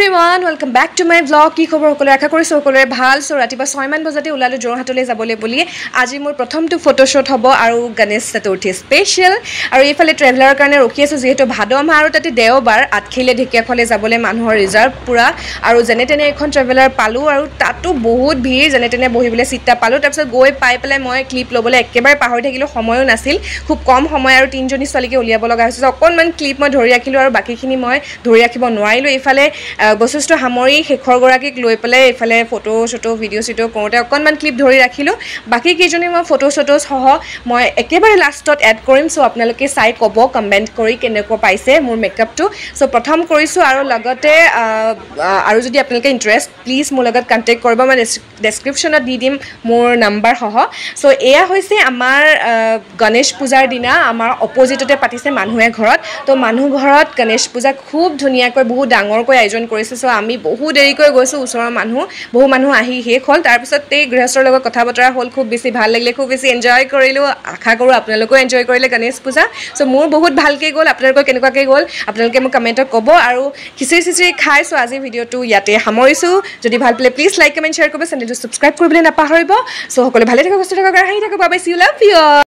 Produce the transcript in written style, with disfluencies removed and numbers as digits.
everyone, welcome back to my vlog. কি খবৰ সকলোৰে আশা কৰিছো সকলোৰে ভাল সো ৰাতিপুৱা 6 মান বজাতে ওলালো যোৰহাটলৈ যাবলৈ বুলি আজি মোৰ প্ৰথমটো ফটোশ্বুট হ'ব আৰু গণেশ চতুৰ্থী স্পেশাল আৰু এইফালে ট্ৰেভেলাৰৰ কাৰণে ৰখি আছো যেহেতু ভাদ মাহ আৰু তাতে দেওবাৰ আঠখিলে ঢেকিয়াখলে যাবলৈ মানুহৰ ৰিজাৰ্ভ পুৰা আৰু যেনে তেনে এখন ট্ৰেভেলাৰ পালো আৰু তাতো বহুত ভিৰ যেনে তেনে বহিবলৈ সিটটা পালো তাৰপিছত গৈ পাই পেলাই মই ক্লিপ লবলৈ একেবাৰে পাহৰি থাকিলো সময়ও নাছিল খুব কম সময় আৰু তিনজনী ছোৱালীকে উলিয়াব লগা হৈছিল অকনমান ক্লিপ মই ধৰি ৰাখিলো আৰু বাকিখিনি মই ধৰি ৰাখিব নোৱাৰিলো এইফালে বস্তুটো হামৰি শেখৰ গৰাকীক লৈ পেলাই এইফালে ফটো ভিডিও সিটো কৰোতে অকনমান ক্লিপ ধৰি ৰাখিলো বাকি কেজনী মই ফটো সহ মই একেবাৰে লাষ্টত এড কৰিম সো আপোনালোকে চাই কব কমেন্ট কৰি কেনেকৈ পাইছে মোৰ মেকআপটো সো প্ৰথম কৰিছো আৰু লগতে আৰু যদি আপোনালোকে ইন্টাৰেষ্ট প্লিজ মোৰ লগত কন্টাক্ট কৰিব মই ডেসক্ৰিপচনত দি দিম মোৰ নাম্বাৰ সহ সো এয়া হৈছে আমাৰ গণেশ পূজাৰ দিনা আমাৰ অপোজিটতে পাতিছে মানুহে ঘৰত তো মানুহ ঘৰত গণেশ পূজা খুব ধুনিয়াকৈ বহুত ডাঙৰকৈ আয়োজন কৰিছে সো আমি বহু দেৰিকৈ গৈছো ওচৰৰ বহু মানুহ আহি শেষ হ'ল তাৰ পিছত তে গৃহস্থৰ লগত কথা বতৰা হ'ল খুব বেছি ভাল লাগিলে খুব বেছি এনজয় কৰিলো আশা কৰো আপোনালোকো এনজয় কৰিলে গণেশ পূজা সো মোৰ বহুত ভালকে গ'ল আপোনালোকৰ কেনেকুৱাকৈ গ'ল আপোনালোকে মোক কমেন্টত ক'ব আৰু খিচিৰি খাইছো আজি ভিডিওটো ইয়াতে সামৰিছো যদি ভাল পালে প্লিজ লাইক কমেন্ট শেয়াৰ কৰিব চেনেলটো সাবস্ক্ৰাইব কৰিবলৈ নাপাহৰিব সো সকলো ভালে থাকক সুস্থ থাকক আৰু হাঁহি থাকক bye bye C you love you